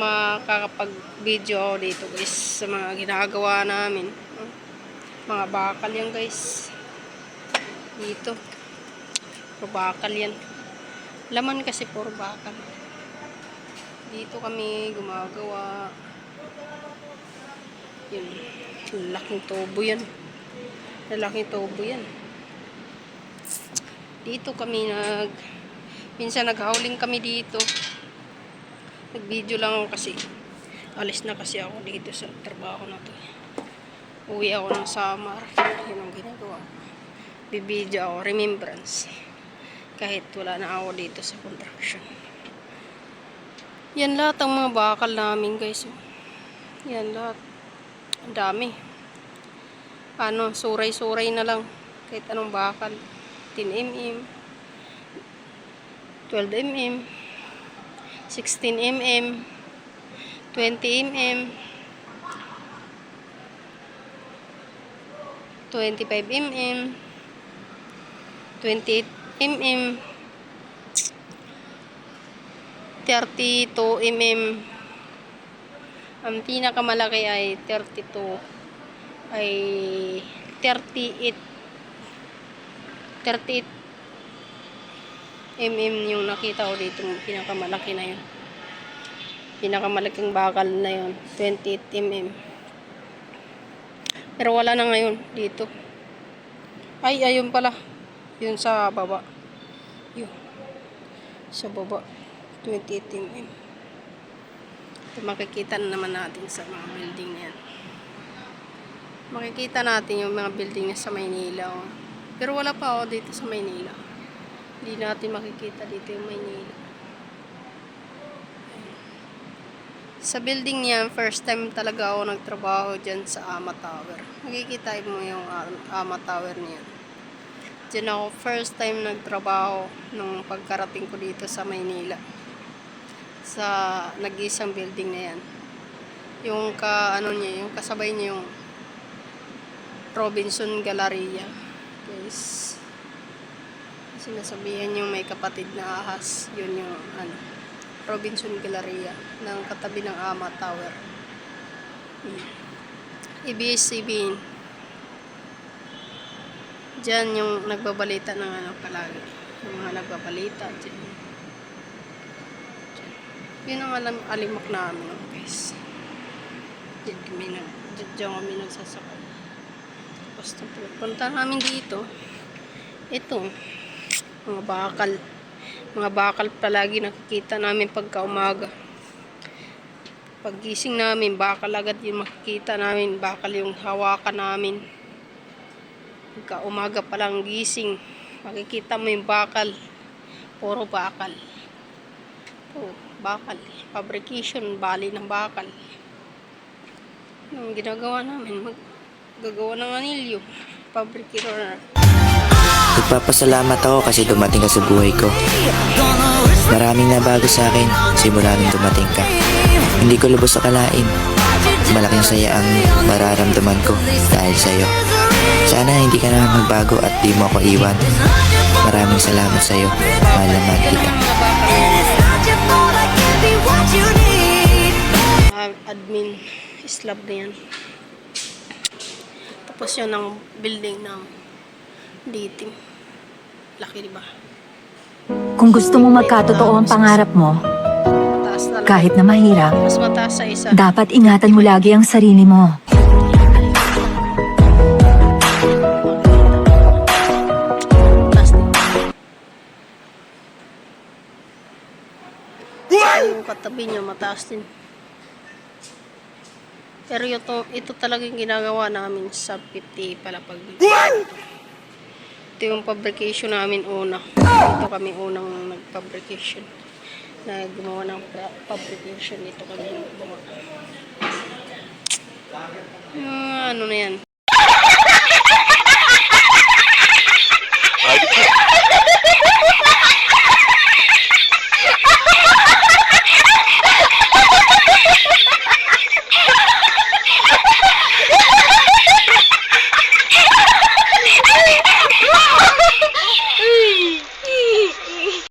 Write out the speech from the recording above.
makakapag-video ako dito guys sa mga ginagawa namin. Mga bakal yan guys. Dito. Puro bakal yan. Laman kasi puro bakal. Dito kami gumagawa. Yun. Laking tubo yan. Laking tubo yan. Dito kami minsan naghauling kami dito. Nag-video lang ako kasi alis na kasi ako dito sa trabaho na to. Uwi ako ng Samar. Yun ang ginagawa. Bibidyo ako, remembrance. Kahit wala na ako dito sa construction. Yan lahat ang mga bakal namin guys. Yan lahat. Ang dami. Suray-suray na lang. Kahit anong bakal. 10mm. 12mm. 16mm. 20mm. 25mm. 28mm. 32mm. Ang pinakamalaki ay 32 ay 38 mm yung nakita ko dito, pinakamalaki na yun. Pinakamalaking bakal na yun, 28 mm. Pero wala na ngayon dito. Ay, ayun pala. Yun sa baba. Yun. Sa baba. 28 mm. Ito makikita na naman natin sa mga building na yan. Makikita natin yung mga building na sa Maynila. Oh. Pero wala pa ako dito sa Maynila. Hindi natin makikita dito yung Maynila. Sa building niya, first time talaga ako nagtrabaho dyan sa Ama Tower. Makikita mo yung Ama Tower niya. Dyan ako first time nagtrabaho nung pagkarating ko dito sa Maynila. Sa nag-isang building na yan. Yung yung kasabay niya yung Robinson Galleria. Guys. Sinasabihan yung may kapatid na ahas. Yun yung Robinson Galleria ng katabi ng Ama Tower. ABS-CBN. Diyan yung nagbabalita ng palagi. Yung mga nagbabalita dyan. Yun ang alimak namin guys. Diyan kami nagsasakay. Basta punta namin dito. Ito. Mga bakal palagi nakikita namin pagka umaga. Paggising namin, bakal agad yung makikita namin. Bakal yung hawakan namin. Pagka umaga palang gising, makikita mo yung bakal. Puro bakal. Bakal. Fabrication, bali ng bakal. Yung ginagawa namin, maggagawa ng anilyo. Fabricator. Nagpapasalamat ako kasi dumating ka sa buhay ko. Maraming nabago sa akin simula nung dumating ka. Hindi ko lubos akalain. Malaking saya ang mararamdaman ko dahil sa'yo. Sana hindi ka na magbago at di mo ako iwan. Maraming salamat sa'yo. Mahal na mahal kita. Admin slab na yan. Tapos yun ang building ng dating. Laki diba? Kung gusto mo magkatotoo ang pangarap mo, kahit na mahirap, mas mataas sa isa. dapat ingatan mo lagi ang sarili mo. Yung katabi niya mataas din. Pero ito talagang ginagawa namin sa 50 palapag. Ito yung fabrication namin una. Ito kami unang nag-fabrication. Na gumawa ng fabrication. Ito kami gumawa. Ano na yan?